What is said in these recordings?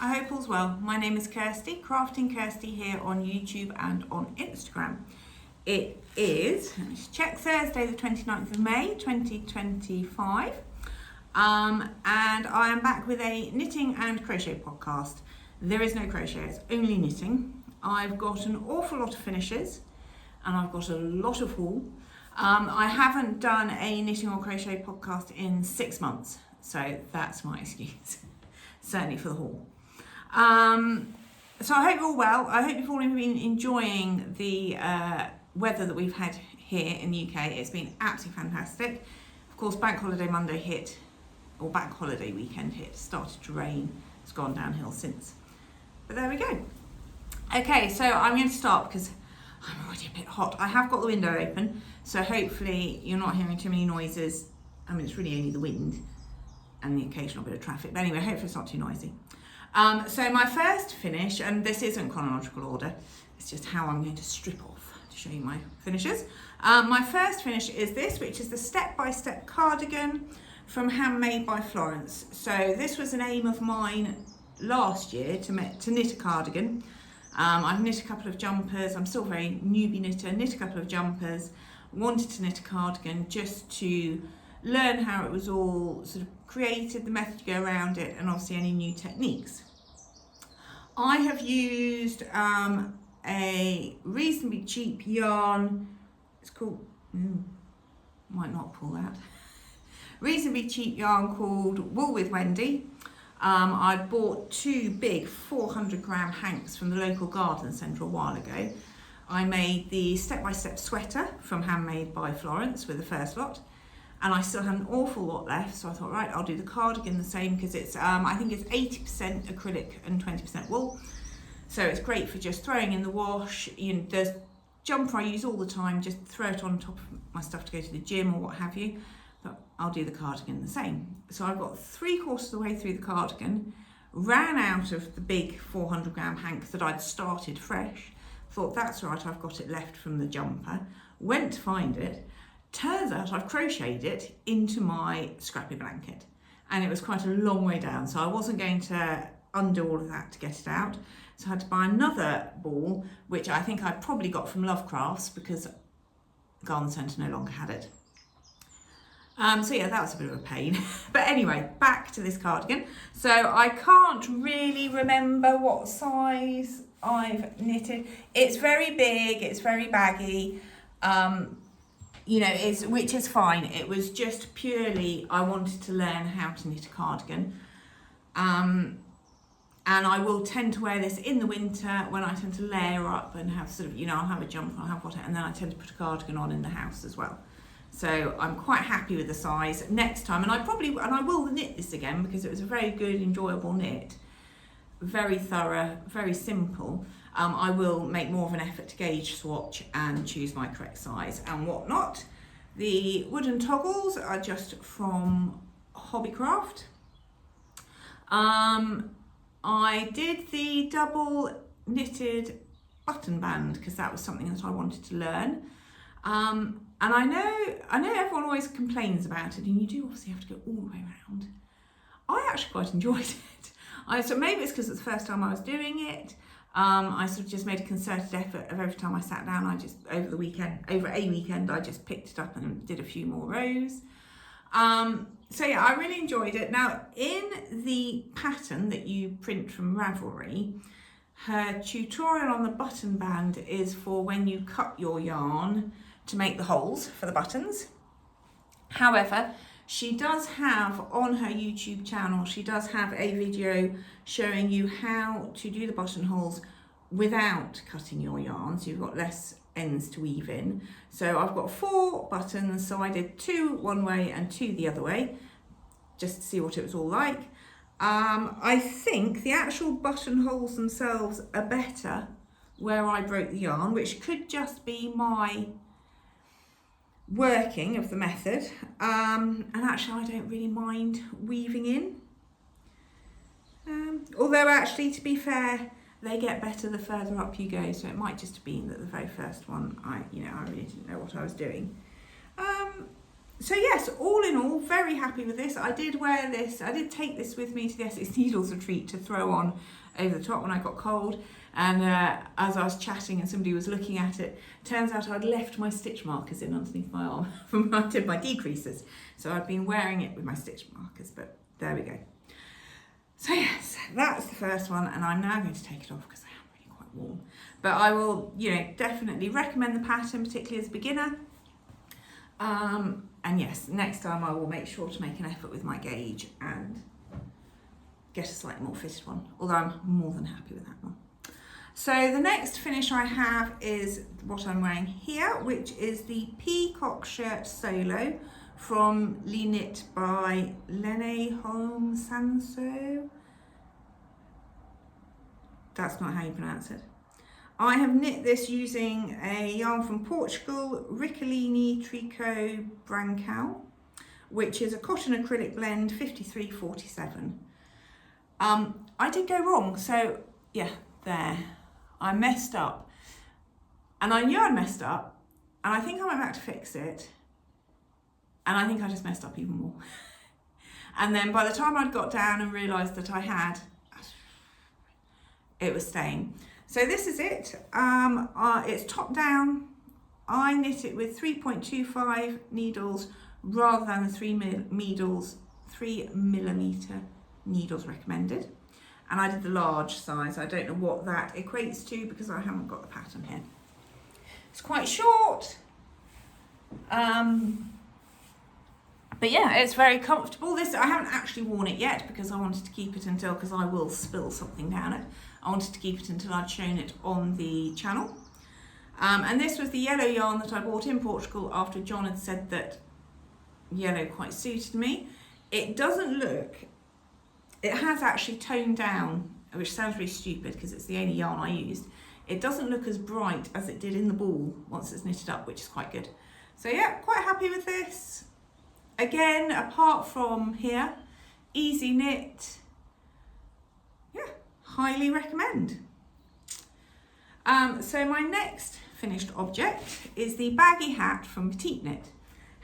I hope all's well. My name is Kirsty, Crafting Kirsty here on YouTube and on Instagram. It is, let me just check, Thursday the 29th of May 2025 and I am back with a knitting and crochet podcast. There is no crochet, it's only knitting. I've got an awful lot of finishes and I've got a lot of haul. I haven't done a knitting or crochet podcast in 6 months, so that's my excuse, certainly for the haul. So I hope you're all well. I hope you've all been enjoying the weather that we've had here in the UK. It's been absolutely fantastic. Of course, Bank Holiday Monday hit, or Bank Holiday weekend hit, started to rain. It's gone downhill since. But there we go. Okay, so I'm going to start because I'm already a bit hot. I have got the window open, so hopefully you're not hearing too many noises. I mean, it's really only the wind and the occasional bit of traffic. But anyway, hopefully it's not too noisy. So my first finish, and this isn't chronological order, it's just how I'm going to strip off to show you my finishes. My first finish is this, which is the step-by-step cardigan from Handmade by Florence. So this was an aim of mine last year to knit a cardigan. I've knit a couple of jumpers. I'm still very newbie knitter. Knit a couple of jumpers. Wanted to knit a cardigan just to learn how it was all sort of created, the method to go around it, and obviously any new techniques. I have used a reasonably cheap yarn. It's called, might not pull that. Reasonably cheap yarn called Wool with Wendy. I bought 2 big 400-gram hanks from the local garden centre a while ago. I made the step-by-step sweater from Handmade by Florence with the first lot, and I still had an awful lot left, so I thought, right, I'll do the cardigan the same, because it's I think it's 80% acrylic and 20% wool, so it's great for just throwing in the wash. You know, the jumper I use all the time, just throw it on top of my stuff to go to the gym or what have you. But I'll do the cardigan the same. So I've got 3/4 of the way through the cardigan, ran out of the big 400-gram hank that I'd started fresh, thought that's right, I've got it left from the jumper, went to find it. Turns out I've crocheted it into my scrappy blanket, and it was quite a long way down, so I wasn't going to undo all of that to get it out. So I had to buy another ball, which I think I probably got from Lovecrafts because Garden Centre no longer had it. So yeah, that was a bit of a pain. But anyway, back to this cardigan. So I can't really remember what size I've knitted. It's very big, it's very baggy, you know, which is fine. It was just purely, I wanted to learn how to knit a cardigan. And I will tend to wear this in the winter when I tend to layer up and have sort of, you know, I'll have a jumper, I'll have whatever, and then I tend to put a cardigan on in the house as well. So I'm quite happy with the size. Next time, and I will knit this again because it was a very good, enjoyable knit. Very thorough, very simple. I will make more of an effort to gauge swatch and choose my correct size and whatnot. The wooden toggles are just from Hobbycraft. I did the double knitted button band because that was something that I wanted to learn. And I know everyone always complains about it, and you do obviously have to go all the way around. I actually quite enjoyed it. So maybe it's because it's the first time I was doing it. I sort of just made a concerted effort of every time I sat down, over a weekend, I just picked it up and did a few more rows. So yeah, I really enjoyed it. Now, in the pattern that you print from Ravelry, her tutorial on the button band is for when you cut your yarn to make the holes for the buttons. However, she does have on her YouTube channel, she does have a video showing you how to do the buttonholes without cutting your yarn, so you've got less ends to weave in. So I've got 4 buttons, so I did 2 one way and 2 the other way, just to see what it was all like. I think the actual buttonholes themselves are better where I broke the yarn, which could just be my working of the method, and actually I don't really mind weaving in, although actually, to be fair, they get better the further up you go, so it might just have been that the very first one I really didn't know what I was doing. So yes, all in all, very happy with this. I did wear this, I did take this with me to the Essex Needles retreat to throw on over the top when I got cold. And as I was chatting and somebody was looking at it, turns out I'd left my stitch markers in underneath my arm from when I did my decreases. So I've been wearing it with my stitch markers, but there we go. So yes, that's the first one, and I'm now going to take it off because I am really quite warm. But I will, definitely recommend the pattern, particularly as a beginner. And yes, next time I will make sure to make an effort with my gauge and get a slightly more fitted one, although I'm more than happy with that one. So the next finish I have is what I'm wearing here, which is the Peacock Shirt Solo from Lee Knit by Lene Holm Sanso. That's not how you pronounce it. I have knit this using a yarn from Portugal, Riccolini Tricot Brancal, which is a cotton acrylic blend 5347. I did go wrong, so yeah, there. I messed up. And I knew I'd messed up, and I think I went back to fix it, and I think I just messed up even more. And then by the time I'd got down and realised that I had, it was staying. So this is it. It's top down. I knit it with 3.25 needles rather than the 3mm needles recommended. And I did the large size. I don't know what that equates to because I haven't got the pattern here. It's quite short. But yeah, it's very comfortable. This, I haven't actually worn it yet because I wanted to keep it until, because I will spill something down it. I wanted to keep it until I'd shown it on the channel. And this was the yellow yarn that I bought in Portugal after John had said that yellow quite suited me. It doesn't look, it has actually toned down, which sounds really stupid because it's the only yarn I used. It doesn't look as bright as it did in the ball once it's knitted up, which is quite good. So yeah, quite happy with this. Again, apart from here, easy knit. Yeah, highly recommend. So my next finished object is the baggy hat from Petite Knit.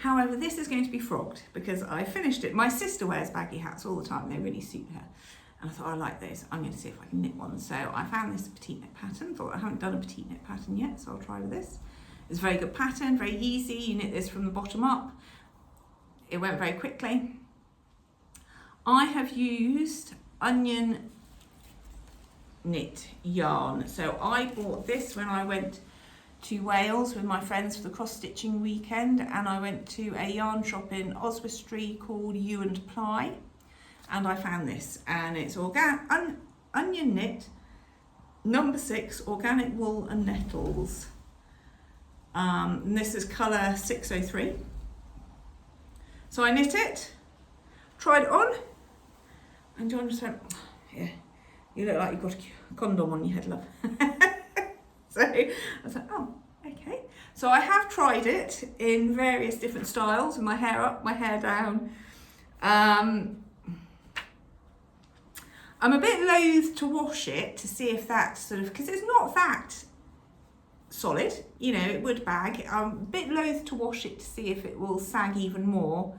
However, this is going to be frogged because I finished it. My sister wears baggy hats all the time. They really suit her. And I thought, I like those. I'm going to see if I can knit one. So I found this Petite Knit pattern. Thought I haven't done a Petite Knit pattern yet, so I'll try with this. It's a very good pattern, very easy. You knit this from the bottom up. It went very quickly. I have used onion knit yarn. So I bought this when I went to Wales with my friends for the cross-stitching weekend, and I went to a yarn shop in Oswestry called You and Ply, and I found this, and it's onion knit number 6 organic wool and nettles. And this is colour 603. So I knit it, tried it on, and John just went, yeah, you look like you've got a condom on your head, love. So I was like, oh, okay. So I have tried it in various different styles, with my hair up, my hair down. I'm a bit loath to wash it to see if that sort of, because it's not that solid, you know, it would bag. I'm a bit loath to wash it to see if it will sag even more.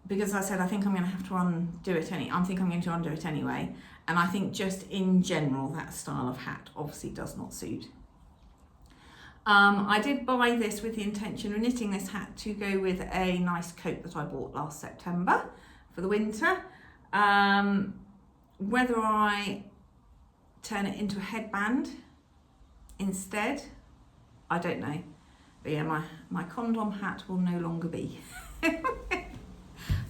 Because I said, I think I'm going to have to undo it I think I'm going to undo it anyway. And I think just in general, that style of hat obviously does not suit. I did buy this with the intention of knitting this hat to go with a nice coat that I bought last September for the winter. Whether I turn it into a headband instead, I don't know. But yeah, my condom hat will no longer be.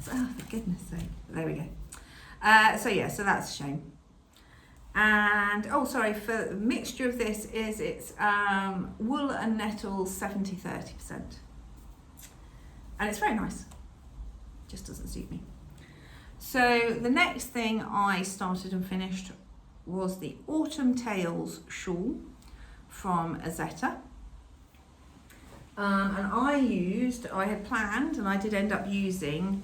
So, oh, for goodness sake, there we go. So yeah, so that's a shame. And, oh sorry, for the mixture of this is it's wool and nettles 70-30%. And it's very nice, just doesn't suit me. So the next thing I started and finished was the Autumn Tales shawl from Azetta. And I had planned, and I did end up using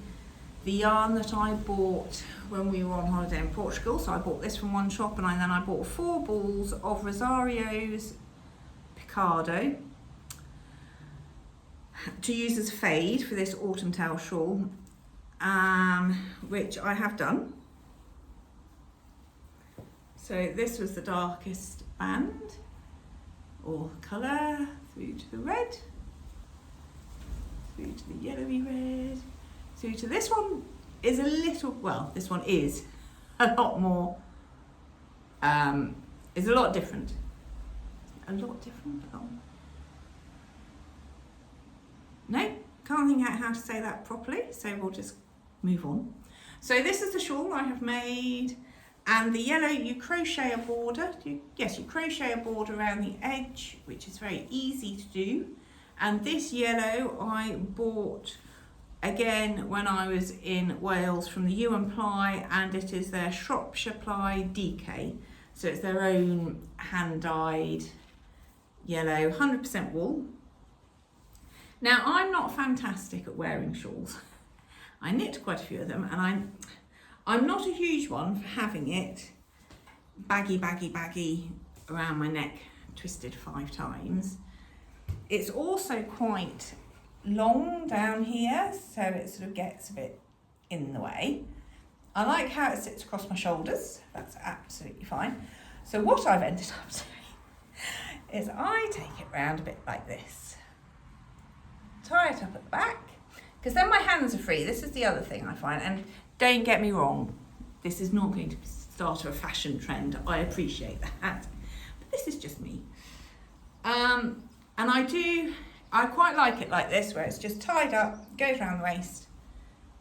the yarn that I bought when we were on holiday in Portugal. So I bought this from one shop, and then I bought 4 balls of Rosario's Picado. to use as fade for this autumn tail shawl, which I have done. So this was the darkest band or colour, through to the red, through to the yellowy red, through to this one is a little, well, this one is a lot more, is a lot different. A lot different? Oh. No, can't think out how to say that properly, so we'll just move on. So this is the shawl I have made, and the yellow, you crochet a border. You crochet a border around the edge, which is very easy to do. And this yellow I bought again when I was in Wales from the U & Ply, and it is their Shropshire Ply DK. So it's their own hand-dyed yellow, 100% wool. Now, I'm not fantastic at wearing shawls. I knit quite a few of them, and I'm not a huge one for having it baggy around my neck, twisted 5 times. It's also quite long down here, so it sort of gets a bit in the way. I like how it sits across my shoulders. That's absolutely fine. So what I've ended up doing is I take it round a bit like this. Tie it up at the back, because then my hands are free. This is the other thing I find, and don't get me wrong, this is not going to start a fashion trend. I appreciate that, but this is just me. And I quite like it like this, where it's just tied up, goes around the waist,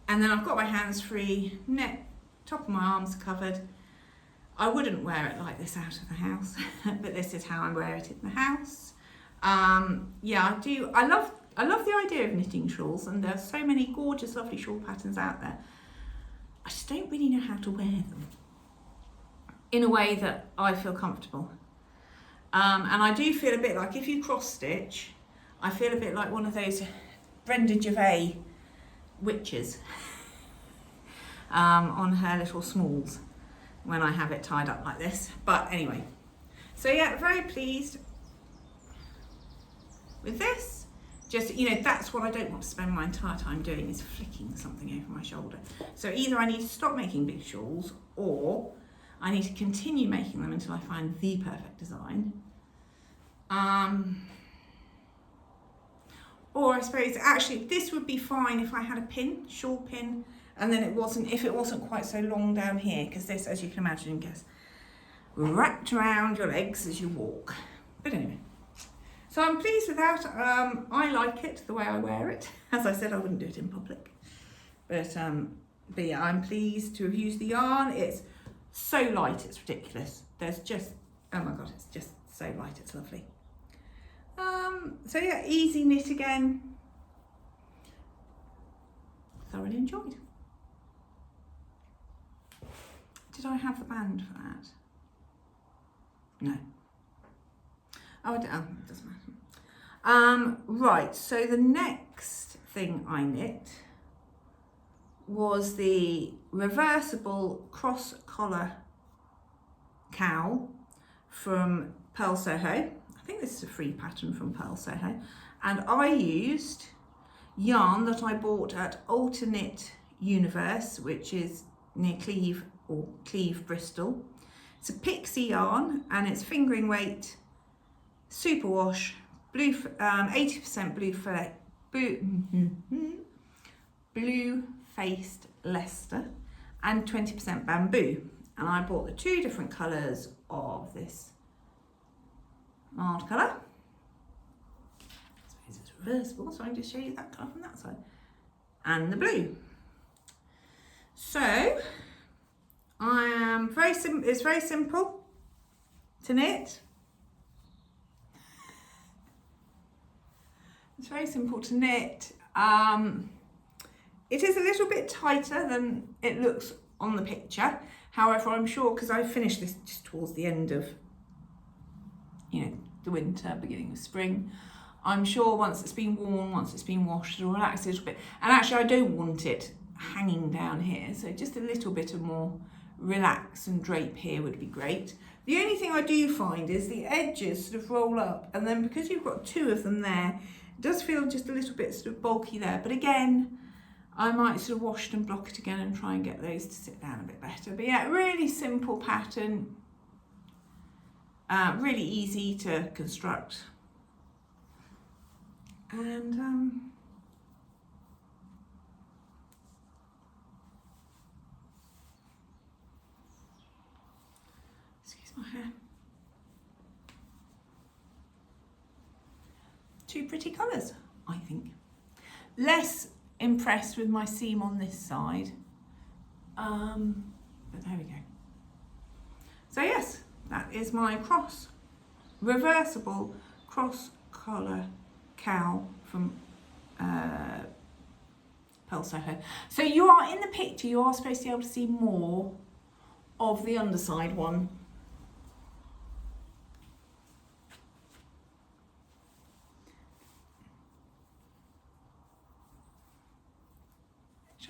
and then I've got my hands free, neck, top of my arms covered. I wouldn't wear it like this out of the house, but this is how I wear it in the house. Yeah, I love the idea of knitting shawls, and there's so many gorgeous, lovely shawl patterns out there. I just don't really know how to wear them in a way that I feel comfortable. And I do feel a bit like, if you cross stitch, I feel a bit like one of those Brenda Gervais witches on her little smalls when I have it tied up like this. But anyway, so yeah, very pleased with this. Just, you know, that's what I don't want to spend my entire time doing, is flicking something over my shoulder. So either I need to stop making big shawls, or I need to continue making them until I find the perfect design. Or I suppose actually this would be fine if I had a pin, shawl pin, and then if it wasn't quite so long down here, because this, as you can imagine, gets wrapped around your legs as you walk. But anyway, so I'm pleased with that. I like it the way I wear it. As I said, I wouldn't do it in public, but yeah, I'm pleased to have used the yarn. It's so light, it's ridiculous. There's just, oh my god, it's just so light, it's lovely. So yeah, easy knit again. Thoroughly enjoyed. Did I have the band for that? No. Oh, it doesn't matter. Right, so the next thing I knit was the reversible cross collar cowl from Pearl Soho. I think this is a free pattern from Pearl Soho, and I used yarn that I bought at Alternate Universe, which is near Cleve, or Cleve, Bristol. It's a pixie yarn, and it's fingering weight, superwash, blue, 80% blue faced Leicester, and 20% bamboo. And I bought the 2 different colours of this mild colour. I suppose it's reversible, so I can just show you that colour from that side. And the blue. So I am it's very simple to knit. It's very simple to knit. It is a little bit tighter than it looks on the picture. However, I'm sure, because I finished this just towards the end of, you know, the winter, beginning of spring, I'm sure once it's been worn, once it's been washed, it'll relax a little bit. And actually, I don't want it hanging down here, so just a little bit of more relax and drape here would be great. The only thing I do find is the edges sort of roll up, and then because you've got 2 of them there, It does feel just a little bit sort of bulky there, but again, I might sort of wash it and block it again and try and get those to sit down a bit better. But yeah, really simple pattern, really easy to construct. And excuse my hair. Two pretty colours, I think. Less impressed with my seam on this side, but there we go. So yes, that is my reversible cross collar cowl from Pearl Soho. So you are in the picture, you are supposed to be able to see more of the underside one.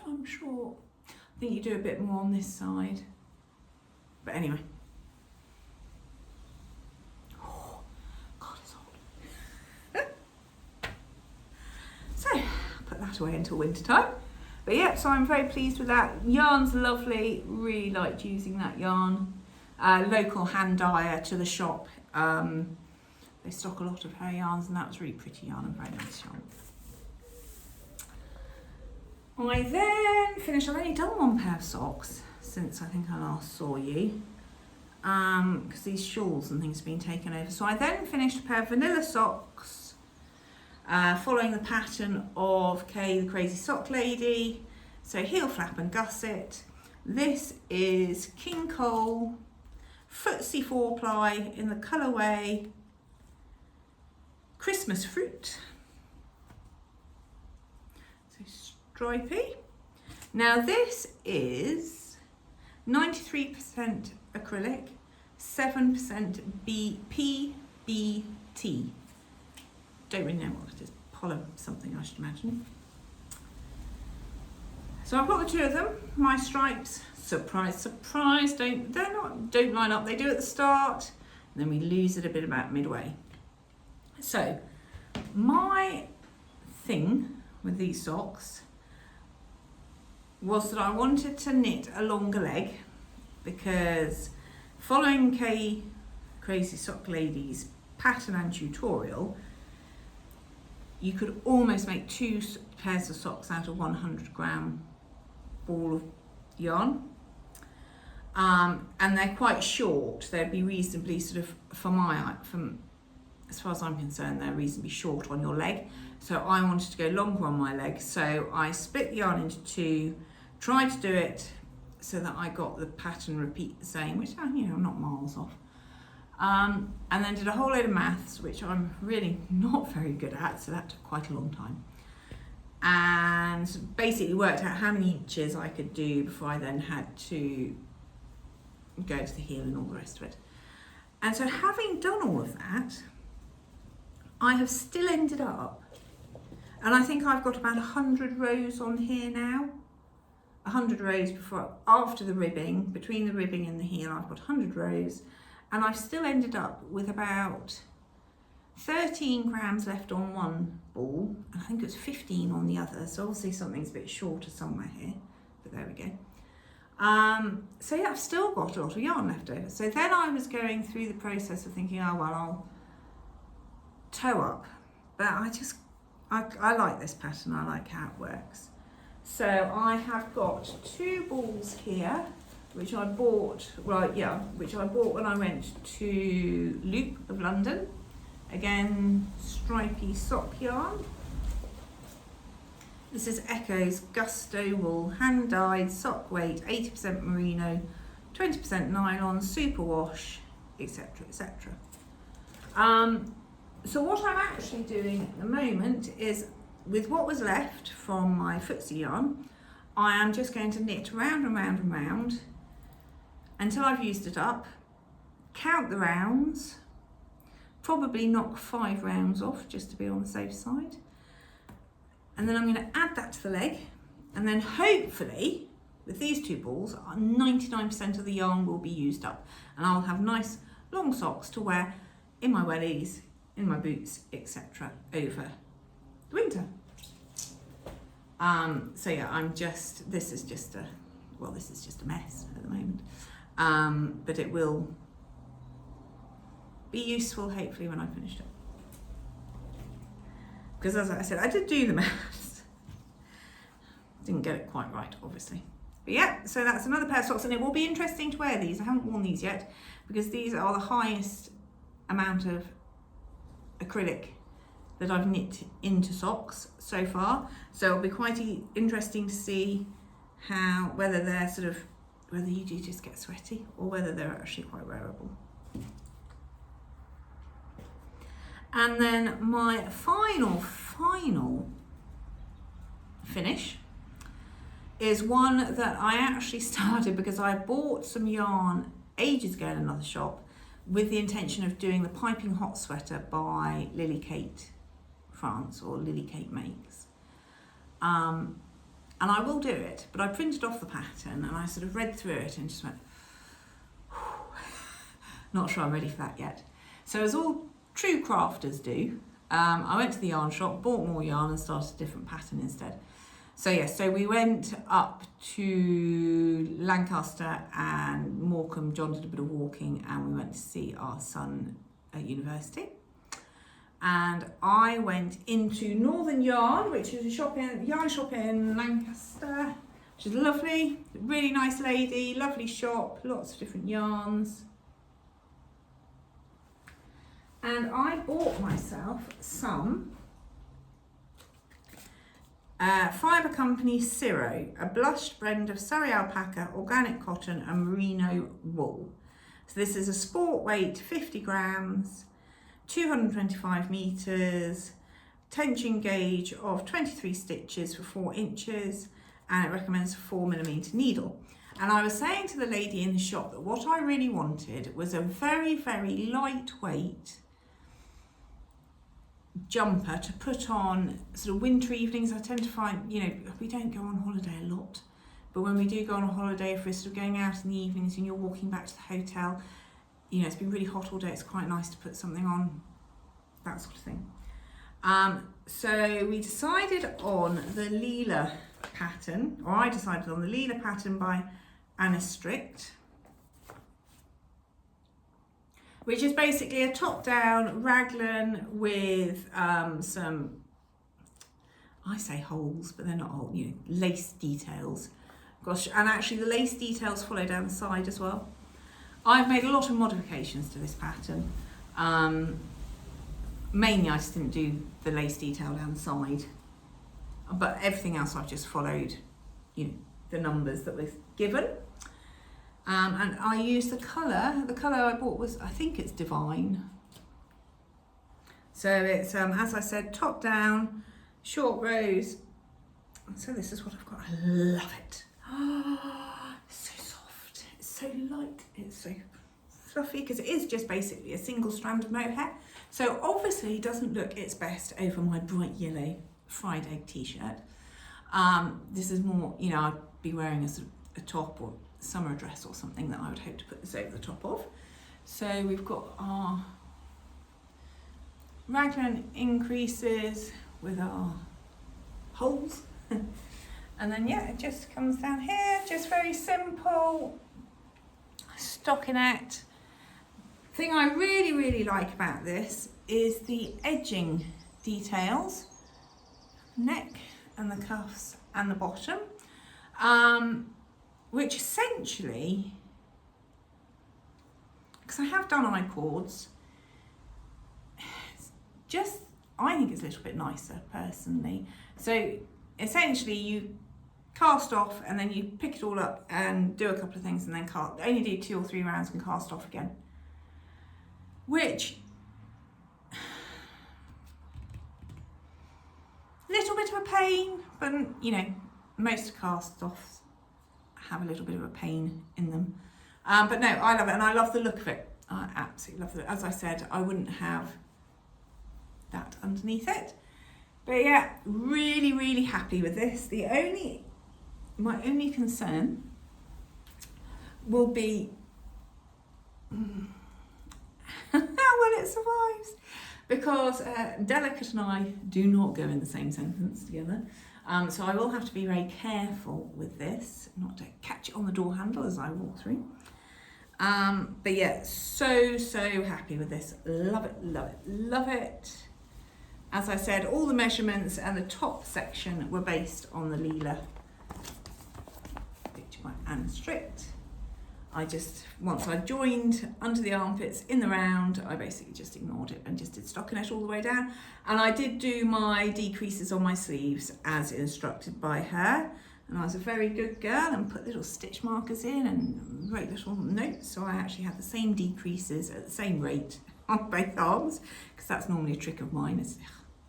I'm sure, I think you do a bit more on this side, but anyway. Oh, God, it's hot. So, put that away until winter time. But yeah, so I'm very pleased with that. Yarn's lovely, really liked using that yarn. Local hand dyer to the shop. They stock a lot of her yarns, and that was really pretty yarn and very nice yarn. I then finished, I've only done one pair of socks since I think I last saw you, because these shawls and things have been taken over. So I then finished a pair of vanilla socks, following the pattern of Kay the Crazy Sock Lady. So heel flap and gusset. This is King Cowl, footsie 4-ply in the colourway Christmas Fruit. Stripy. Now this is 93% acrylic, 7% PBT. Don't really know what it is. Poly something, I should imagine. So I've got the two of them. My stripes, surprise, surprise, don't line up. They do at the start, and then we lose it a bit about midway. So my thing with these socks was that I wanted to knit a longer leg, because following Kay Crazy Sock Lady's pattern and tutorial, you could almost make 2 pairs of socks out of 100-gram ball of yarn, and they're quite short. They'd be reasonably sort of, from as far as I'm concerned, they're reasonably short on your leg. So I wanted to go longer on my leg, so I split the yarn into 2, tried to do it so that I got the pattern repeat the same, which, you know, I'm not miles off. And then did a whole load of maths, which I'm really not very good at, so that took quite a long time. And basically worked out how many inches I could do before I then had to go to the heel and all the rest of it. And so having done all of that, I have still ended up, and I think I've got about 100 rows on here now. 100 rows after the ribbing, between the ribbing and the heel, I've got 100 rows, and I've still ended up with about 13 grams left on one ball, and I think it's 15 on the other, so obviously something's a bit shorter somewhere here, but there we go. So yeah, I've still got a lot of yarn left over. So then I was going through the process of thinking, oh well, I'll toe up, but I like this pattern, I like how it works. So I have got 2 balls here, which I bought, which I bought when I went to Loop of London. Again, stripy sock yarn. This is Echo's Gusto Wool, hand dyed, sock weight, 80% merino, 20% nylon, superwash, etc, etc. So what I'm actually doing at the moment is, with what was left from my footsie yarn, I am just going to knit round and round and round until I've used it up, count the rounds, probably knock 5 rounds off just to be on the safe side, and then I'm going to add that to the leg, and then hopefully with these 2 balls 99% of the yarn will be used up, and I'll have nice long socks to wear in my wellies, in my boots, etc. over winter. So yeah, this is just a mess at the moment. But it will be useful hopefully when I finished it. Because as I said, I did do the maths. Didn't get it quite right, obviously. But yeah, so that's another pair of socks, and it will be interesting to wear these. I haven't worn these yet because these are the highest amount of acrylic that I've knit into socks so far. So it'll be quite interesting to see whether you do just get sweaty or whether they're actually quite wearable. And then my final finish is one that I actually started because I bought some yarn ages ago in another shop with the intention of doing the Piping Hot Sweater by Lily Kate France, or Lily Kate Makes. And I will do it, but I printed off the pattern and I sort of read through it and just went, not sure I'm ready for that yet. So as all true crafters do, I went to the yarn shop, bought more yarn and started a different pattern instead. So yeah, so we went up to Lancaster and Morecambe. John did a bit of walking and we went to see our son at university. And I went into Northern Yarn, which is a yarn shop in Lancaster, which is lovely, really nice lady, lovely shop, lots of different yarns. And I bought myself some Fibre Company Ciro, a blushed blend of Surrey alpaca, organic cotton and merino wool. So this is a sport weight, 50 grams, 225 meters, tension gauge of 23 stitches for 4 inches, and it recommends a 4mm needle. And I was saying to the lady in the shop that what I really wanted was a very, very lightweight jumper to put on sort of winter evenings. I tend to find, we don't go on holiday a lot, but when we do go on a holiday, if we're sort of going out in the evenings and you're walking back to the hotel, it's been really hot all day, it's quite nice to put something on, that sort of thing. So we decided on the Leela pattern, or I decided on the Leela pattern by Anna Strict, which is basically a top-down raglan with some, I say holes, but they're not holes, lace details. Gosh, and actually the lace details follow down the side as well. I've made a lot of modifications to this pattern. Mainly I just didn't do the lace detail down the side, but everything else I've just followed, the numbers that were given. And I used the colour I bought was, I think it's Divine. So it's, as I said, top down, short rows. So this is what I've got. I love it. It's so soft, it's so light, it's so fluffy, because it is just basically a single strand of mohair. So obviously it doesn't look its best over my bright yellow fried egg t-shirt. This is more, I'd be wearing a top or summer dress or something that I would hope to put this over the top of. So we've got our raglan increases with our holes. And then yeah, it just comes down here, just very simple stockinette. Thing I really, really like about this is the edging details, neck and the cuffs and the bottom, which essentially, because I have done I-cords, I think it's a little bit nicer personally. So essentially you cast off and then you pick it all up and do a couple of things and then only do 2 or 3 rounds and cast off again. Which, little bit of a pain, but most cast-offs have a little bit of a pain in them. But no, I love it and I love the look of it. I absolutely love it. As I said, I wouldn't have that underneath it. But yeah, really, really happy with this. My only concern will be how well it survives. because delicate and I do not go in the same sentence together. So I will have to be very careful with this, not to catch it on the door handle as I walk through. But yeah, so happy with this. Love it, love it, love it. As I said, all the measurements and the top section were based on the Leela Picture by Anne Strict. Once I joined under the armpits in the round, I basically just ignored it and just did stockinette all the way down. And I did do my decreases on my sleeves as instructed by her. And I was a very good girl and put little stitch markers in and wrote little notes. So I actually had the same decreases at the same rate on both arms, because that's normally a trick of mine, is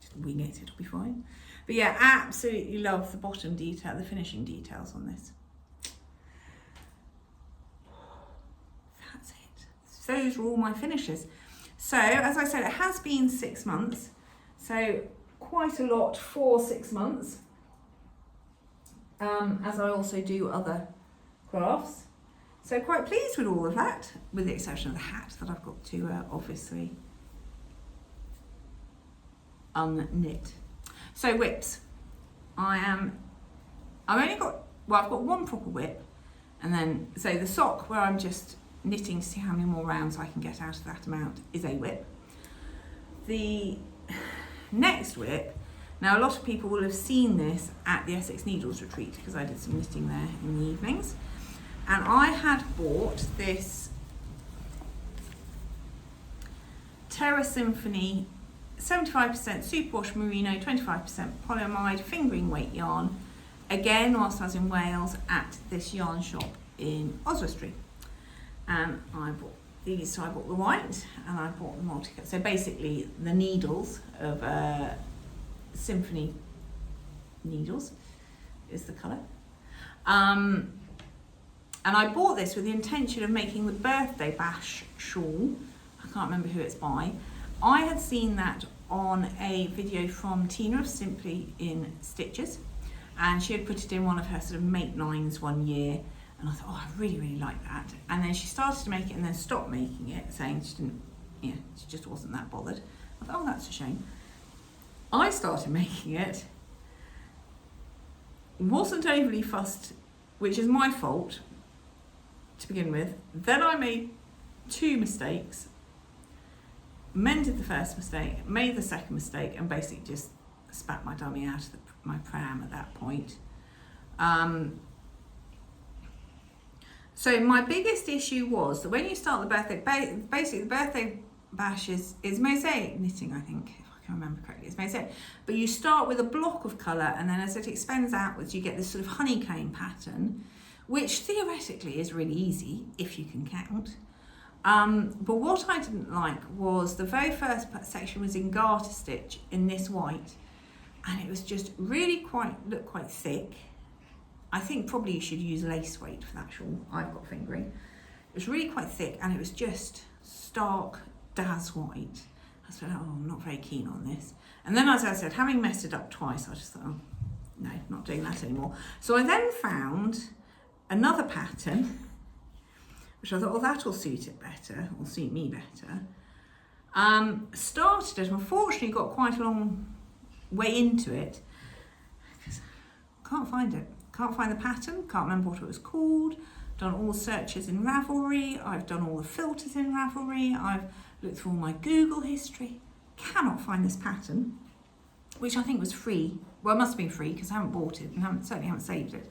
just wing it, it'll be fine. But yeah, absolutely love the bottom detail, the finishing details on this. That's it. Those were all my finishes. So as I said, it has been 6 months. So quite a lot for 6 months. As I also do other crafts. So quite pleased with all of that, with the exception of the hat that I've got to obviously unknit. So whips. I've got one proper whip, and then, so the sock where I'm just knitting to see how many more rounds I can get out of that amount is a whip. The next whip, now a lot of people will have seen this at the Essex Needles retreat, because I did some knitting there in the evenings. And I had bought this Terra Symphony 75% superwash merino, 25% polyamide fingering weight yarn, again whilst I was in Wales at this yarn shop in Oswestry. And I bought these, so I bought the white and I bought the multicolour. So basically the needles of Symphony needles is the colour. And I bought this with the intention of making the birthday bash shawl. I can't remember who it's by. I had seen that on a video from Tina of Simply in Stitches, and she had put it in one of her sort of make lines one year, and I thought, oh, I really like that. And then she started to make it and then stopped making it, saying she didn't, she just wasn't that bothered. I thought, oh, that's a shame. I started making it, wasn't overly fussed, which is my fault to begin with. Then I made 2 mistakes, mended the first mistake, made the second mistake, and basically just spat my dummy out of my pram at that point. So my biggest issue was that when you start the birthday, basically the birthday bash is mosaic knitting, I think, if I can remember correctly, it's mosaic. But you start with a block of colour, and then as it expands outwards, you get this sort of honeycomb pattern, which theoretically is really easy if you can count. But what I didn't like was the very first section was in garter stitch in this white, and it was just really looked quite thick. I think probably you should use lace weight for that shawl. I've got fingering. It was really quite thick, and it was just stark Daz white. I said, oh, I'm not very keen on this. And then, as I said, having messed it up twice, I just thought, oh, no, not doing that anymore. So I then found another pattern, which I thought, oh, that'll suit it better, or suit me better. Started it, unfortunately got quite a long way into it, because I can't find it. Can't find the pattern, can't remember what it was called. Done all the searches in Ravelry, I've done all the filters in Ravelry, I've looked through all my Google history, cannot find this pattern, which I think was free. Well, it must have been free because I haven't bought it and certainly haven't saved it.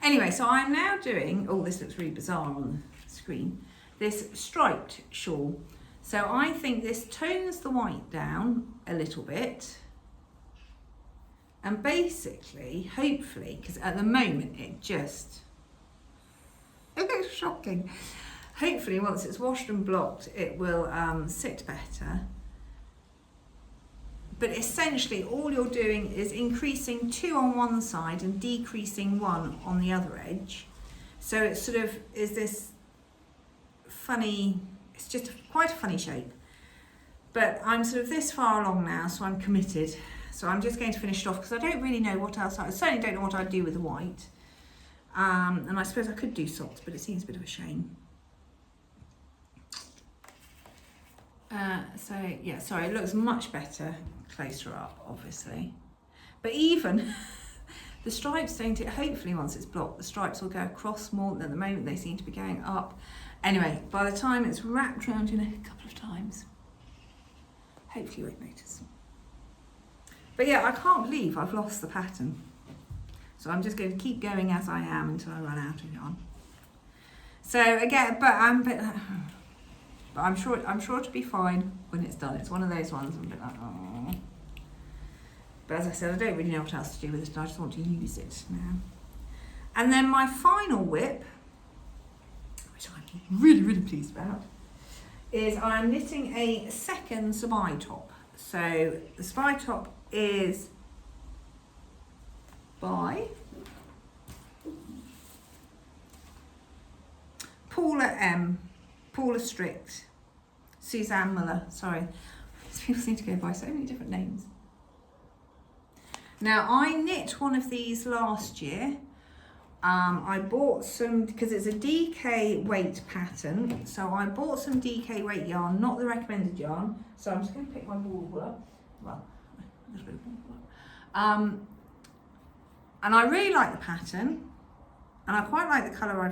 Anyway, so I'm now doing, oh, this looks really bizarre on the screen, this striped shawl. So I think this tones the white down a little bit. And basically, hopefully, because at the moment it looks shocking. Hopefully, once it's washed and blocked, it will sit better. But essentially, all you're doing is increasing 2 on one side and decreasing 1 on the other edge. So it sort of is this funny, it's just quite a funny shape. But I'm sort of this far along now, so I'm committed. So I'm just going to finish it off because I don't really know what else. I certainly don't know what I'd do with the white. And I suppose I could do socks, but it seems a bit of a shame. So yeah, sorry, it looks much better closer up, obviously. But even the stripes don't, hopefully once it's blocked, the stripes will go across more than at the moment they seem to be going up. Anyway, by the time it's wrapped around in a couple of times, hopefully you won't notice. But yeah, I can't believe I've lost the pattern. So I'm just going to keep going as I am until I run out of yarn. So again, but I'm sure it'll be fine when it's done. It's one of those ones I'm a bit like, oh. But as I said, I don't really know what else to do with it, and I just want to use it now. And then my final whip, which I'm really, really pleased about, is I'm knitting a second spy top. So the spy top is by Paula Strict, Suzanne Muller, sorry. People seem to go by so many different names. Now I knit one of these last year. I bought some, because it's a DK weight pattern, so I bought some DK weight yarn, not the recommended yarn. So I'm just going to pick my ball up. Well, a little bit of ball up. And I really like the pattern, and I quite like the colour I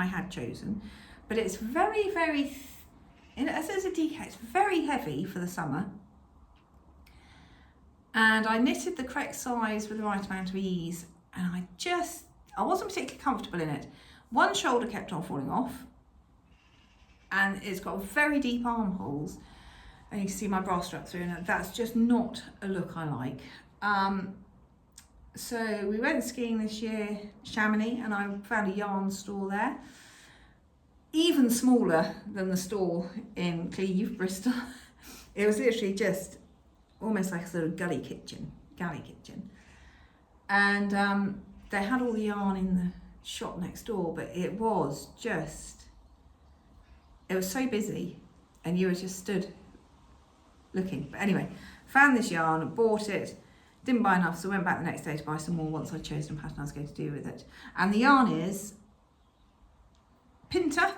had chosen, but it's very, very, as it's a DK, it's very heavy for the summer. And I knitted the correct size with the right amount of ease, and I wasn't particularly comfortable in it. One shoulder kept on falling off, and it's got very deep armholes, and you can see my bra strap through, and that's just not a look I like. So we went skiing this year, Chamonix, and I found a yarn store there, even smaller than the store in Cleve, Bristol. It was literally just almost like a sort of galley kitchen. And they had all the yarn in the shop next door, but it was so busy, and you were just stood looking. But anyway, found this yarn, bought it, didn't buy enough, so went back the next day to buy some more once I'd chosen a pattern I was going to do with it. And the yarn is Pinta,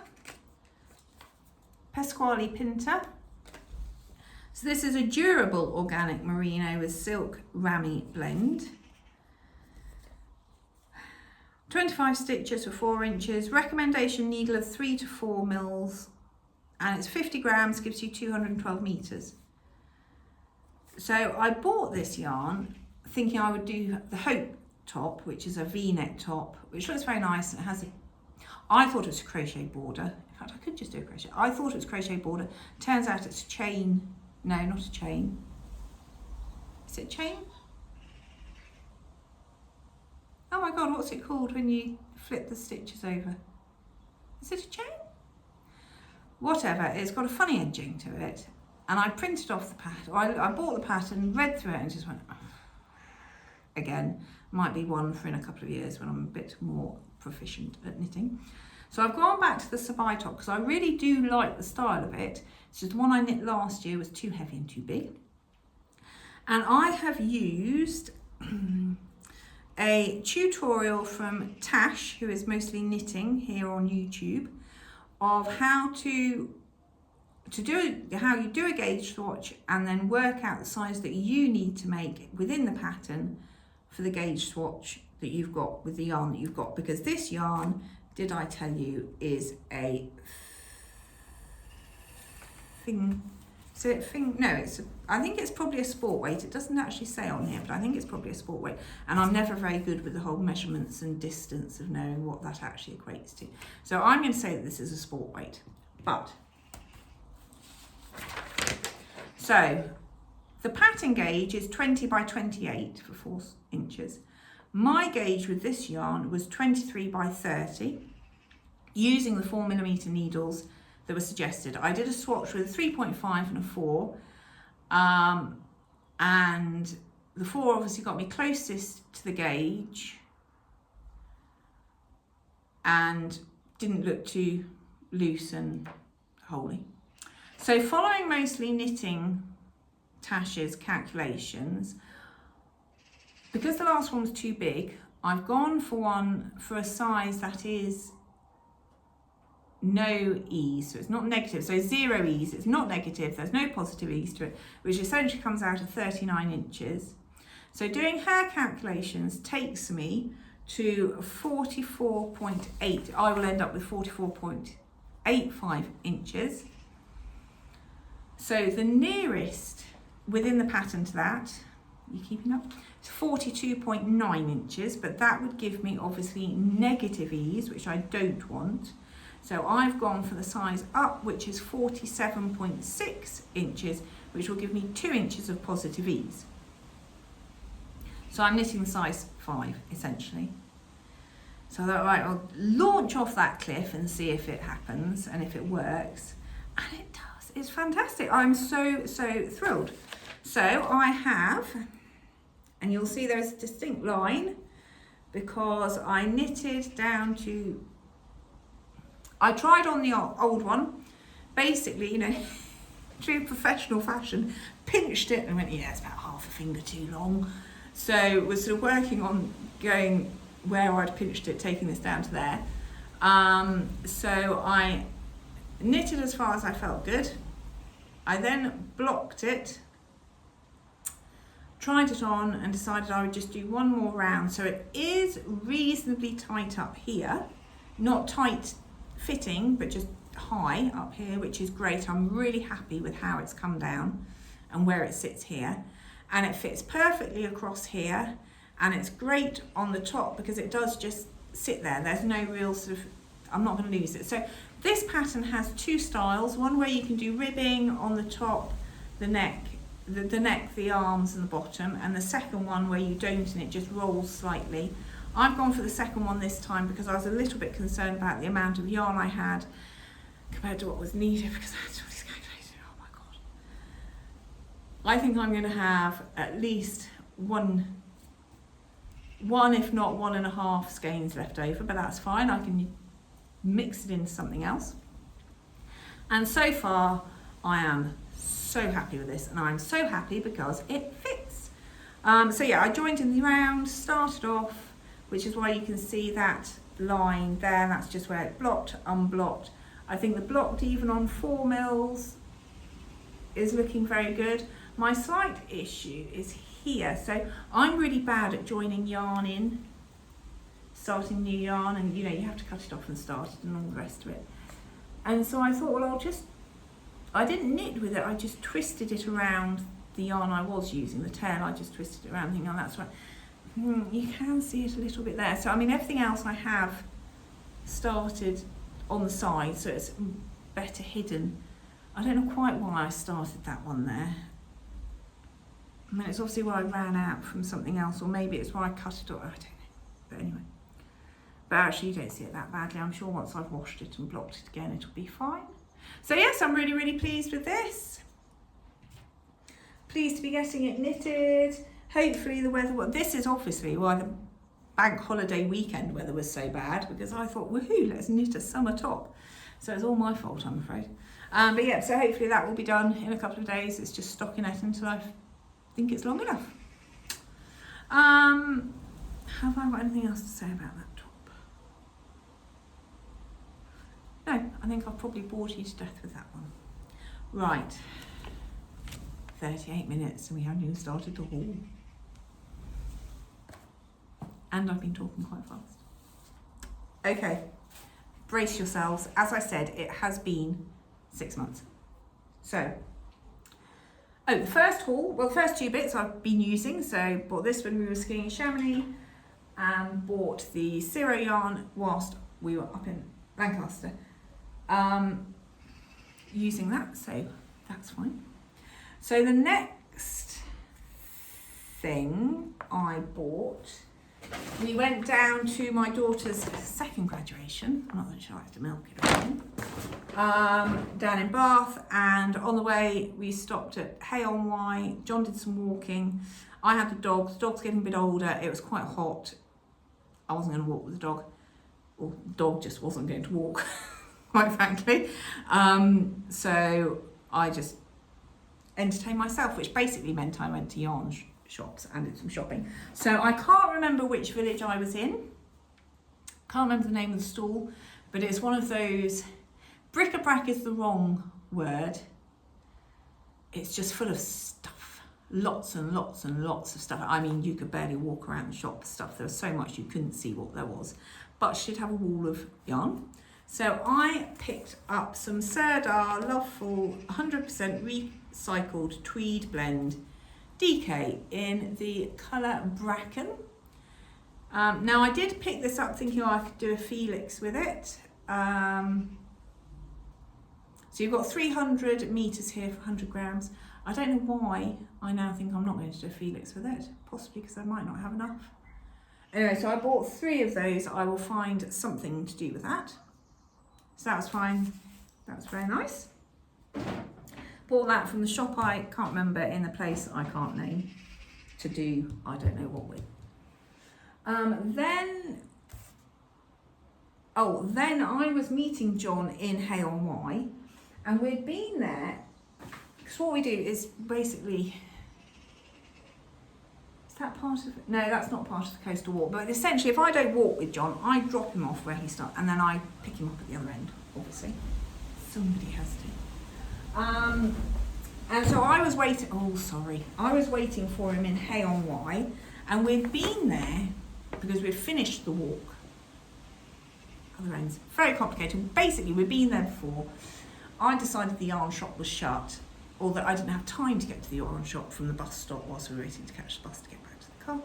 Pasquale Pinta. So this is a durable organic merino with silk rami blend. 25 stitches for 4 inches, recommendation needle of 3 to 4 mils, and it's 50 grams, gives you 212 meters. So I bought this yarn thinking I would do the Hope top, which is a V-neck top, which looks very nice, and it has I thought it was a crochet border. In fact, I could just do a crochet. I thought it was crochet border. Turns out it's a chain. No, not a chain. Is it a chain? Oh my God, what's it called when you flip the stitches over? Is it a chain? Whatever, it's got a funny edging to it. And I printed off the pattern. I bought the pattern, read through it, and just went, oh. Again, might be one for in a couple of years when I'm a bit more proficient at knitting. So I've gone back to the Sabai top because I really do like the style of it. It's just the one I knit last year was too heavy and too big. And I have used a tutorial from Tash, who is mostly knitting here on YouTube, of how you do a gauge swatch and then work out the size that you need to make within the pattern for the gauge swatch that you've got with the yarn that you've got, because this yarn, did I tell you, is a thing. I think it's probably a sport weight. It doesn't actually say on here, but I think it's probably a sport weight. And I'm never very good with the whole measurements and distance of knowing what that actually equates to. So I'm going to say that this is a sport weight. But, so the pattern gauge is 20 by 28 for 4 inches. My gauge with this yarn was 23 by 30, using the 4mm needles that were suggested. I did a swatch with a 3.5 and a 4, and the 4 obviously got me closest to the gauge and didn't look too loose and holey. So following mostly knitting Tash's calculations, because the last one was too big, I've gone for a size that is no ease, so it's not negative, so 0 ease, it's not negative, there's no positive ease to it, which essentially comes out of 39 inches. So doing her calculations takes me to 44.8. I will end up with 44.85 inches. So the nearest within the pattern to that, you keeping up? It's 42.9 inches, but that would give me obviously negative ease, which I don't want. So I've gone for the size up, which is 47.6 inches, which will give me 2 inches of positive ease. So I'm knitting the size 5, essentially. So I thought, right, I'll launch off that cliff and see if it happens and if it works. And it does. It's fantastic. I'm so thrilled. So I have, and you'll see there's a distinct line because I knitted down to, I tried on the old one, basically, you know, true professional fashion, pinched it and went, yeah, it's about half a finger too long. So was sort of working on going where I'd pinched it, taking this down to there. So I knitted as far as I felt good. I then blocked it, tried it on and decided I would just do one more round. So it is reasonably tight up here, not tight fitting, but just high up here, which is great. I'm really happy with how it's come down and where it sits here. And it fits perfectly across here, and it's great on the top because it does just sit there. There's no real sort of, I'm not going to lose it. So this pattern has 2 styles, one where you can do ribbing on the top, the neck, the arms and the bottom, and the second one where you don't and it just rolls slightly. I've gone for the second one this time because I was a little bit concerned about the amount of yarn I had compared to what was needed, because I had to calculate. Oh my God. I think I'm going to have at least one if not 1.5 skeins left over, but that's fine. I can mix it into something else. And so far I am so happy with this, and I'm so happy because it fits. So yeah, I joined in the round, started off, which is why you can see that line there. That's just where it blocked, unblocked. I think the blocked even on 4 mils is looking very good. My slight issue is here. So I'm really bad at joining yarn in, starting new yarn, and you know, you have to cut it off and start it and all the rest of it. And so I thought, well, I didn't knit with it, I just twisted it around the yarn I was using, the tail, I just twisted it around thinking, oh, that's right. You can see it a little bit there. So I mean, everything else I have started on the side, so it's better hidden. I don't know quite why I started that one there. I mean, it's obviously where I ran out from something else, or maybe it's where I cut it off, I don't know. But anyway. But actually you don't see it that badly. I'm sure once I've washed it and blocked it again, it'll be fine. So yes, I'm really, really pleased with this. Pleased to be getting it knitted. Hopefully the weather, this is obviously why the bank holiday weekend weather was so bad, because I thought, woohoo, let's knit a summer top. So it's all my fault, I'm afraid. But yeah, so hopefully that will be done in a couple of days. It's just stocking it until I think it's long enough. Have I got anything else to say about that top? No, I think I've probably bored you to death with that one. Right, 38 minutes and we haven't even started the haul. And I've been talking quite fast. Okay, brace yourselves. As I said, it has been 6 months. So, the first haul, well, the first 2 bits I've been using. So bought this when we were skiing in Chamonix, and bought the Zero yarn whilst we were up in Lancaster. Using that, so that's fine. So the next thing I bought, we went down to my daughter's second graduation. I'm not that she likes to milk it or anything. Down in Bath, and on the way we stopped at Hay on Wye. John did some walking. I had the dogs. The dog's getting a bit older. It was quite hot. I wasn't going to walk with the dog. Well, the dog just wasn't going to walk, quite frankly. So I just entertained myself, which basically meant I went to yarn shops and did some shopping. So I can't remember which village I was in. Can't remember the name of the stall, but it's one of those Bric-a-brac is the wrong word. It's just full of stuff. Lots and lots and lots of stuff. I mean, you could barely walk around the shop with stuff. There was so much you couldn't see what there was. But she did have a wall of yarn. So I picked up some Sirdar Loveful 100% recycled tweed blend DK in the colour Bracken. Now I did pick this up thinking I could do a Felix with it. So you've got 300 metres here for 100 grams. I don't know why I now think I'm not going to do a Felix with it, possibly because I might not have enough. Anyway, so I bought 3 of those. I will find something to do with that. So that was fine. That was very nice. Bought that from the shop I can't remember in a place I can't name to do I don't know what with. Then I was meeting John in Hay-on-Wye, and we'd been there because what we do is basically, is that part of it? No, that's not part of the coastal walk, but essentially if I don't walk with John, I drop him off where he starts and then I pick him up at the other end, obviously. Somebody has to. And so I was waiting, I was waiting for him in Hay-on-Wye, and we'd been there because we'd finished the walk. Other ends, very complicated. Basically, we'd been there before. I decided the yarn shop was shut, or that I didn't have time to get to the yarn shop from the bus stop whilst we were waiting to catch the bus to get back to the car.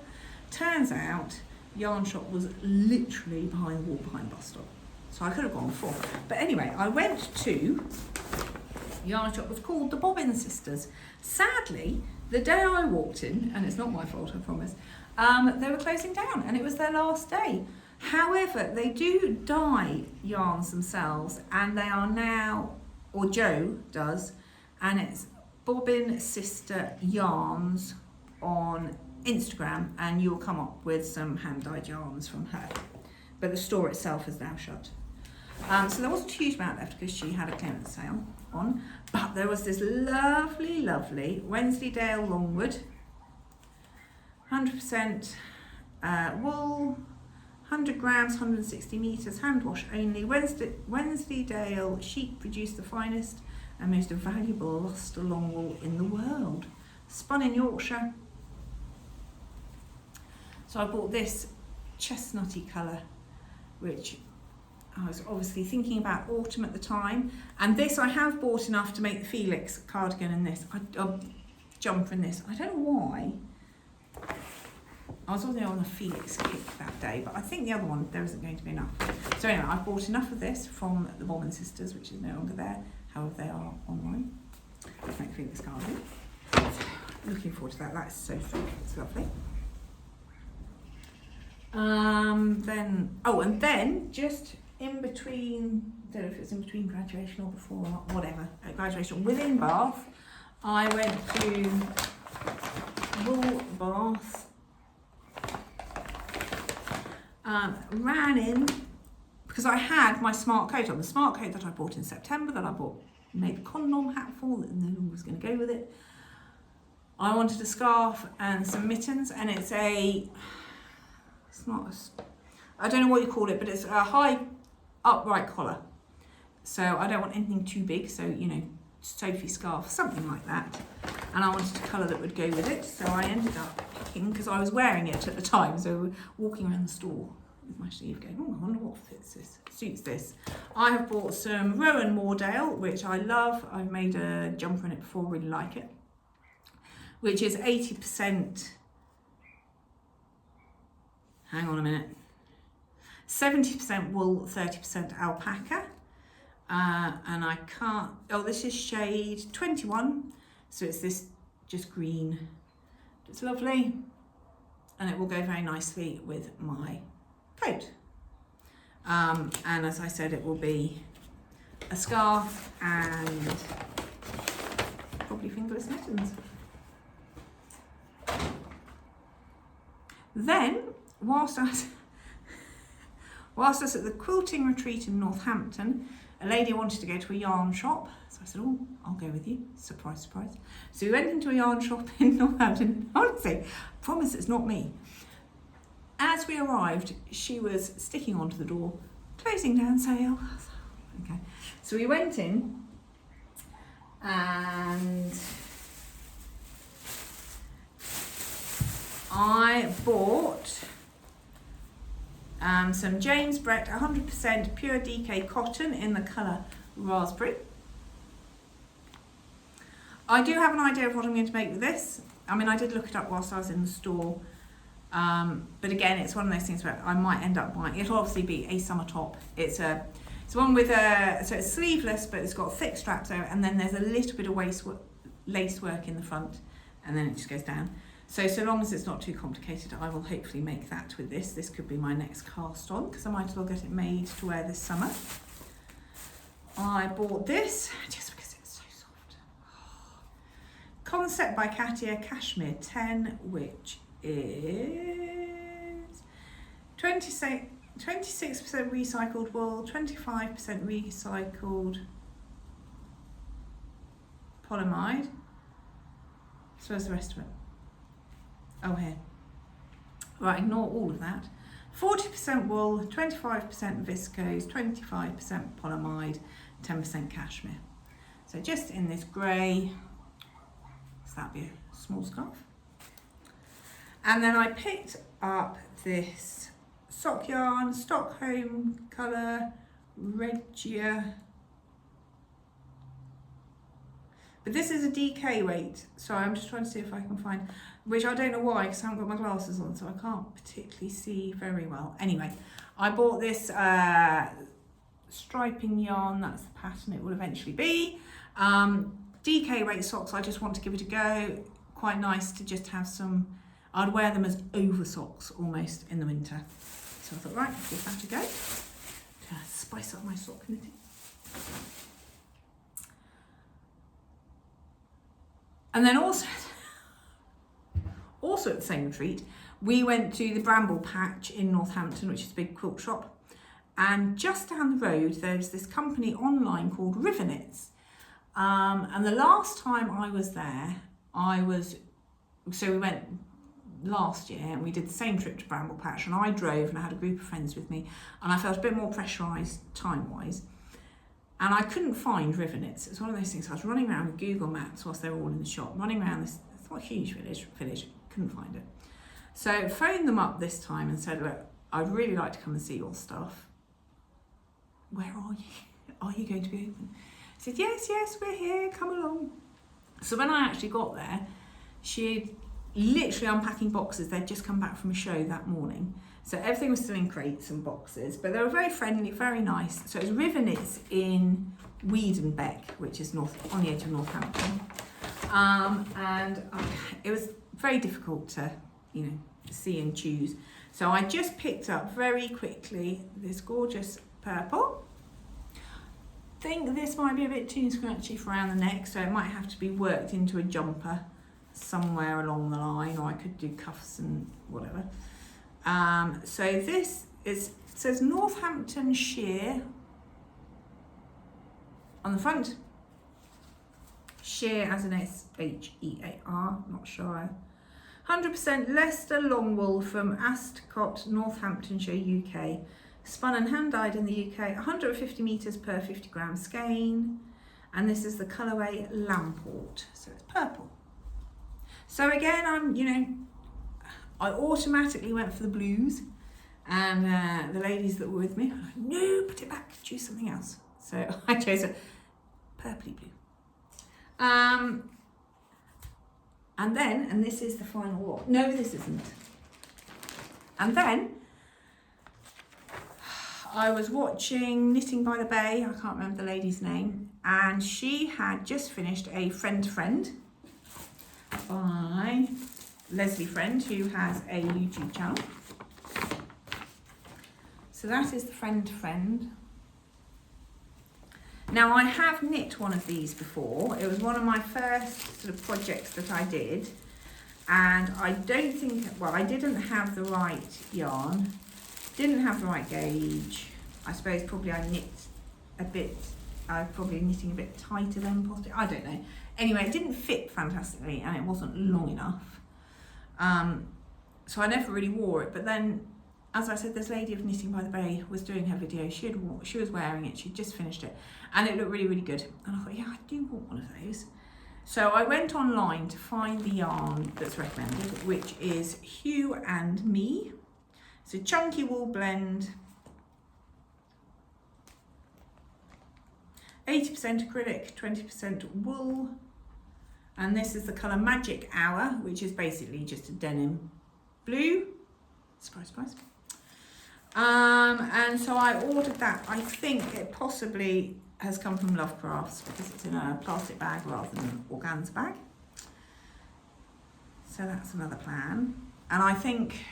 Turns out, the yarn shop was literally behind the wall behind the bus stop. So I could have gone before. But anyway, I went to, the yarn shop was called the Bobbin Sisters. Sadly, the day I walked in, and it's not my fault, I promise, they were closing down and it was their last day. However, they do dye yarns themselves, and they are now, or Joe does, and it's Bobbin Sister Yarns on Instagram, and you'll come up with some hand-dyed yarns from her. But the store itself is now shut. So there wasn't a huge amount left because she had a clearance sale on, but there was this lovely, lovely Wensleydale Longwood, 100% wool, 100 grams, 160 metres, hand wash only. Wensleydale sheep produce the finest and most valuable luster long wool in the world. Spun in Yorkshire. So I bought this chestnutty colour, which I was obviously thinking about autumn at the time. And this I have bought enough to make the Felix cardigan in this. A jumper in this. I don't know why. I was also on a Felix kick that day, but I think the other one, there isn't going to be enough. So anyway, I've bought enough of this from the Bobbin Sisters, which is no longer there. However, they are online. Let's make Felix cardigan. Looking forward to that. That is so sweet. It's lovely. And then just in between, I don't know if it's in between graduation or before or not, whatever, at graduation within Bath, I went to Wool Bath. Ran in because I had my smart coat on, the smart coat that I bought in September that I made the condom hat for, that no one was going to go with it. I wanted a scarf and some mittens, and it's I don't know what you call it, but it's a high upright collar. So I don't want anything too big, so Sophie scarf, something like that. And I wanted a colour that would go with it, so I ended up picking, because I was wearing it at the time, so walking around the store with my sleeve going, I wonder what suits this. I have bought some Rowan Moordale, which I love. I've made a jumper in it before, really like it, which is 80%, hang on a minute, 70% wool, 30% alpaca. And I can't, this is shade 21, so it's this just green. It's lovely, and it will go very nicely with my coat. And as I said, it will be a scarf and probably fingerless mittens. Then, whilst I was at the quilting retreat in Northampton, a lady wanted to go to a yarn shop, so I said, I'll go with you. Surprise, surprise. So we went into a yarn shop in Northampton. Honestly, I promise it's not me. As we arrived, she was sticking onto the door, closing down sale. Okay, so we went in and I bought some James Brett 100% pure DK cotton in the colour raspberry. I do have an idea of what I'm going to make with this. I mean, I did look it up whilst I was in the store, but again, it's one of those things where I might end up buying. It'll obviously be a summer top. It's one with so it's sleeveless, but it's got thick straps over, and then there's a little bit of lace work in the front, and then it just goes down. So long as it's not too complicated, I will hopefully make that with this. This could be my next cast on, because I might as well get it made to wear this summer. I bought this just because it's so soft. Concept by Katia Kashmir 10, which is 26% recycled wool, 25% recycled polyamide. So where's the rest of it? Oh, here. Right, ignore all of that. 40% wool, 25% viscose, 25% polyamide, 10% cashmere. So just in this grey, so that'd be a small scarf. And then I picked up this sock yarn, Stockholm colour, Regia. But this is a DK weight, so I'm just trying to see if I can find, which I don't know why, because I haven't got my glasses on, so I can't particularly see very well. Anyway, I bought this striping yarn, that's the pattern it will eventually be. DK weight socks, I just want to give it a go. Quite nice to just have some, I'd wear them as over socks almost in the winter. So I thought, right, give that a go. To spice up my sock knitting. And then also at the same retreat, we went to the Bramble Patch in Northampton, which is a big quilt shop. And just down the road, there's this company online called River Knits. And the last time I was there, so we went last year and we did the same trip to Bramble Patch, and I drove and I had a group of friends with me, and I felt a bit more pressurised time-wise. And I couldn't find River Knits. It's one of those things. I was running around with Google Maps whilst they were all in the shop, running around this, it's not a huge village, couldn't find it. So phoned them up this time and said, look, I'd really like to come and see your stuff. Where are you? Are you going to be open? I said, yes, we're here, come along. So when I actually got there, she'd literally unpacking boxes. They'd just come back from a show that morning. So everything was still in crates and boxes, but they were very friendly, very nice. So it was River Knits in Wiedenbeck, which is on the edge of Northampton. And it was very difficult to, see and choose. So I just picked up very quickly this gorgeous purple. I think this might be a bit too scratchy for around the neck, so it might have to be worked into a jumper somewhere along the line, or I could do cuffs and whatever. So this says Northamptonshire on the front. Sheer as in S-H-E-A-R, not sure. 100% Leicester long wool from Ascot, Northamptonshire, UK. Spun and hand-dyed in the UK, 150 metres per 50 gram skein. And this is the colourway Lamport, so it's purple. So again, I automatically went for the blues, and the ladies that were with me were like, no, put it back, choose something else. So I chose a purpley blue. And this is the final lot. No, this isn't. And then I was watching Knitting by the Bay, I can't remember the lady's name, and she had just finished a Friend to Friend by Leslie Friend, who has a YouTube channel. So that is the Friend to Friend. Now I have knit one of these before. It was one of my first sort of projects that I did, and I don't think, I didn't have the right yarn, didn't have the right gauge. I suppose probably I knit a bit, probably knitting a bit tighter than possibly, I don't know. Anyway, it didn't fit fantastically and it wasn't long enough. So I never really wore it, but then as I said, this lady of Knitting by the Bay was doing her video. She was wearing it. She'd just finished it, and it looked really, really good. And I thought, yeah, I do want one of those. So I went online to find the yarn that's recommended, which is Hue and Me. It's a chunky wool blend, 80% acrylic, 20% wool. And this is the colour Magic Hour, which is basically just a denim blue. Surprise, surprise. And so I ordered that. I think it possibly has come from Lovecrafts because it's in a plastic bag rather than an organza bag. So that's another plan. And I think,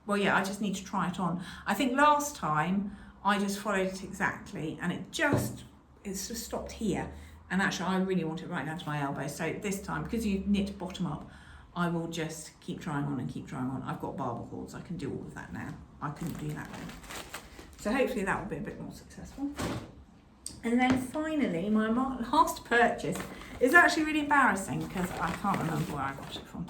well, yeah, I just need to try it on. I think last time I just followed it exactly, and it's just stopped here. And actually I really want it right down to my elbow. So this time, because you knit bottom up, I will just keep trying on and keep trying on. I've got barber cords, I can do all of that now. I couldn't do that then. So hopefully that will be a bit more successful. And then finally, my last purchase is actually really embarrassing because I can't remember where I got it from.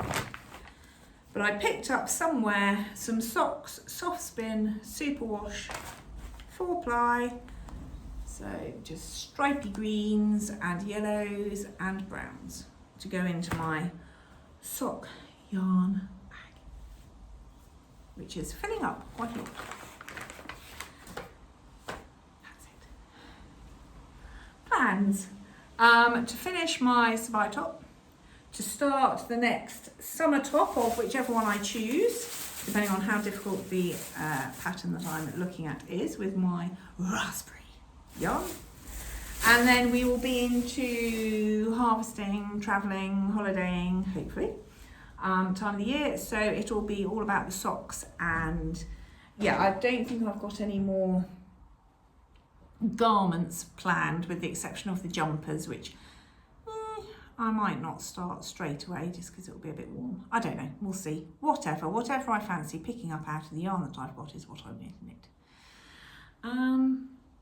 But I picked up somewhere some socks, soft spin, superwash, 4-ply. So just stripy greens and yellows and browns to go into my sock yarn bag, which is filling up quite a lot. That's it. Plans. To finish my Sabai top, to start the next summer top of whichever one I choose, depending on how difficult the pattern that I'm looking at is with my raspberry yarn. And then we will be into harvesting, travelling, holidaying, hopefully, time of the year. So it'll be all about the socks, and yeah, I don't think I've got any more garments planned with the exception of the jumpers, which I might not start straight away just because it'll be a bit warm. I don't know, we'll see. Whatever I fancy picking up out of the yarn that I've got is what I'm going to knit.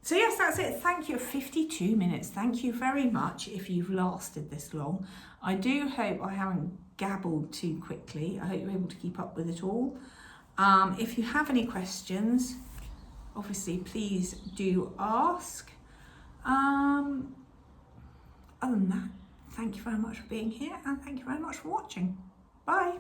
So yes, that's it. Thank you. 52 minutes. Thank you very much if you've lasted this long. I do hope I haven't gabbled too quickly. I hope you're able to keep up with it all. If you have any questions, obviously please do ask. Other than that, thank you very much for being here, and thank you very much for watching. Bye.